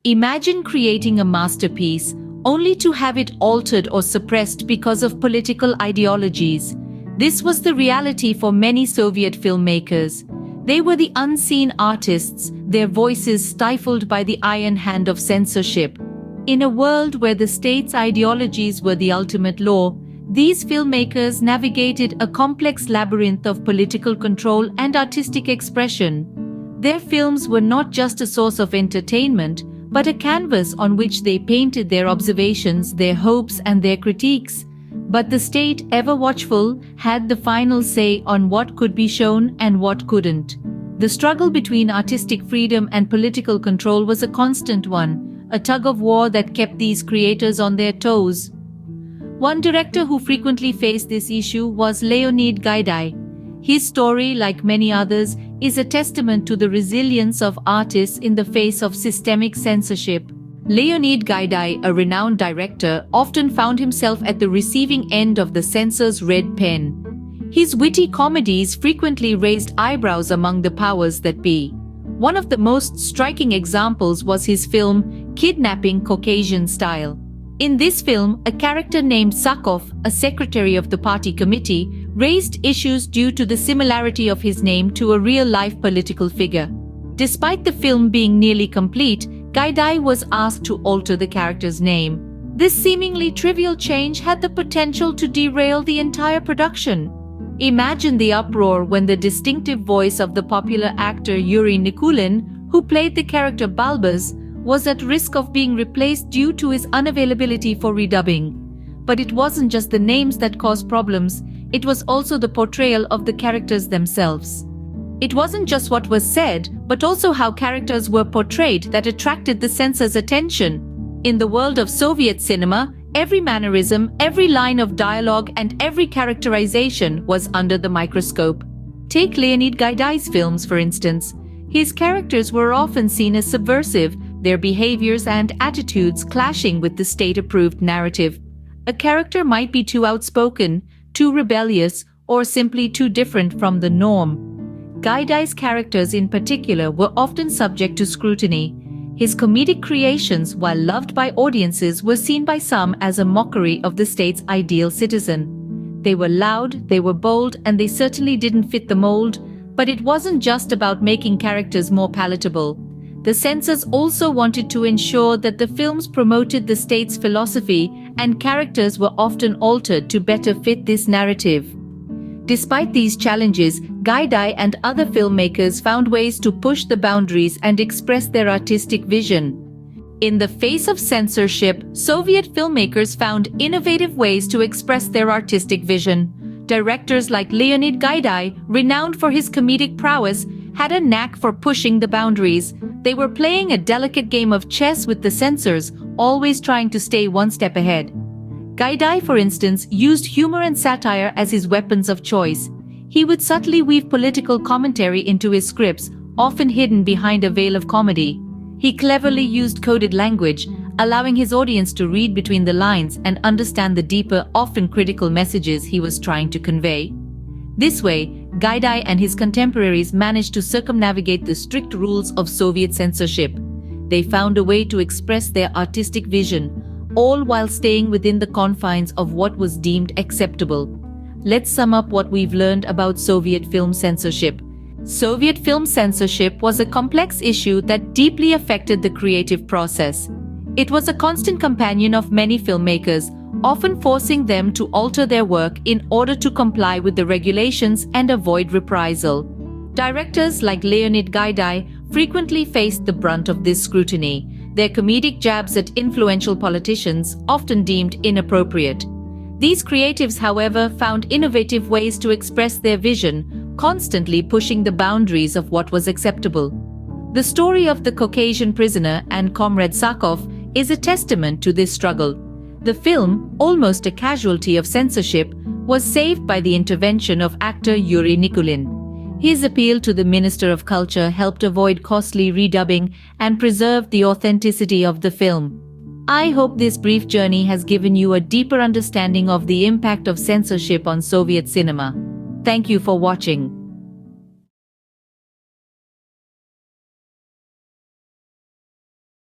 Imagine creating a masterpiece only to have it altered or suppressed because of political ideologies. This was the reality for many Soviet filmmakers. They were the unseen artists, their voices stifled by the iron hand of censorship. In a world where the state's ideologies were the ultimate law, these filmmakers navigated a complex labyrinth of political control and artistic expression. Their films were not just a source of entertainment, but a canvas on which they painted their observations, their hopes, and their critiques. But the state, ever watchful, had the final say on what could be shown and what couldn't. The struggle between artistic freedom and political control was a constant one, a tug-of-war that kept these creators on their toes. One director who frequently faced this issue was Leonid Gaidai. His story, like many others, is a testament to the resilience of artists in the face of systemic censorship. Leonid Gaidai, a renowned director, often found himself at the receiving end of the censor's red pen. His witty comedies frequently raised eyebrows among the powers that be. One of the most striking examples was his film, Kidnapping Caucasian Style. In this film, a character named Sakov, a secretary of the party committee, raised issues due to the similarity of his name to a real-life political figure. Despite the film being nearly complete, Gaidai was asked to alter the character's name. This seemingly trivial change had the potential to derail the entire production. Imagine the uproar when the distinctive voice of the popular actor Yuri Nikulin, who played the character Balbaz, was at risk of being replaced due to his unavailability for redubbing. But it wasn't just the names that caused problems, it was also the portrayal of the characters themselves. It wasn't just what was said, but also how characters were portrayed that attracted the censor's attention. In the world of Soviet cinema, every mannerism, every line of dialogue, and every characterization was under the microscope. Take Leonid Gaidai's films, for instance. His characters were often seen as subversive, their behaviors and attitudes clashing with the state-approved narrative. A character might be too outspoken, too rebellious, or simply too different from the norm. Gaidai's characters in particular were often subject to scrutiny. His comedic creations, while loved by audiences, were seen by some as a mockery of the state's ideal citizen. They were loud, they were bold, and they certainly didn't fit the mold. But it wasn't just about making characters more palatable. The censors also wanted to ensure that the films promoted the state's philosophy, and characters were often altered to better fit this narrative. Despite these challenges, Gaidai and other filmmakers found ways to push the boundaries and express their artistic vision. In the face of censorship, Soviet filmmakers found innovative ways to express their artistic vision. Directors like Leonid Gaidai, renowned for his comedic prowess, had a knack for pushing the boundaries. They were playing a delicate game of chess with the censors, always trying to stay one step ahead. Gaidai, for instance, used humor and satire as his weapons of choice. He would subtly weave political commentary into his scripts, often hidden behind a veil of comedy. He cleverly used coded language, allowing his audience to read between the lines and understand the deeper, often critical messages he was trying to convey. This way, Gaidai and his contemporaries managed to circumnavigate the strict rules of Soviet censorship. They found a way to express their artistic vision, all while staying within the confines of what was deemed acceptable. Let's sum up what we've learned about Soviet film censorship. Soviet film censorship was a complex issue that deeply affected the creative process. It was a constant companion of many filmmakers, often forcing them to alter their work in order to comply with the regulations and avoid reprisal. Directors like Leonid Gaidai frequently faced the brunt of this scrutiny, their comedic jabs at influential politicians often deemed inappropriate. These creatives, however, found innovative ways to express their vision, constantly pushing the boundaries of what was acceptable. The story of the Caucasian prisoner and Comrade Sakov is a testament to this struggle. The film, almost a casualty of censorship, was saved by the intervention of actor Yuri Nikulin. His appeal to the Minister of Culture helped avoid costly redubbing and preserved the authenticity of the film. I hope this brief journey has given you a deeper understanding of the impact of censorship on Soviet cinema. Thank you for watching.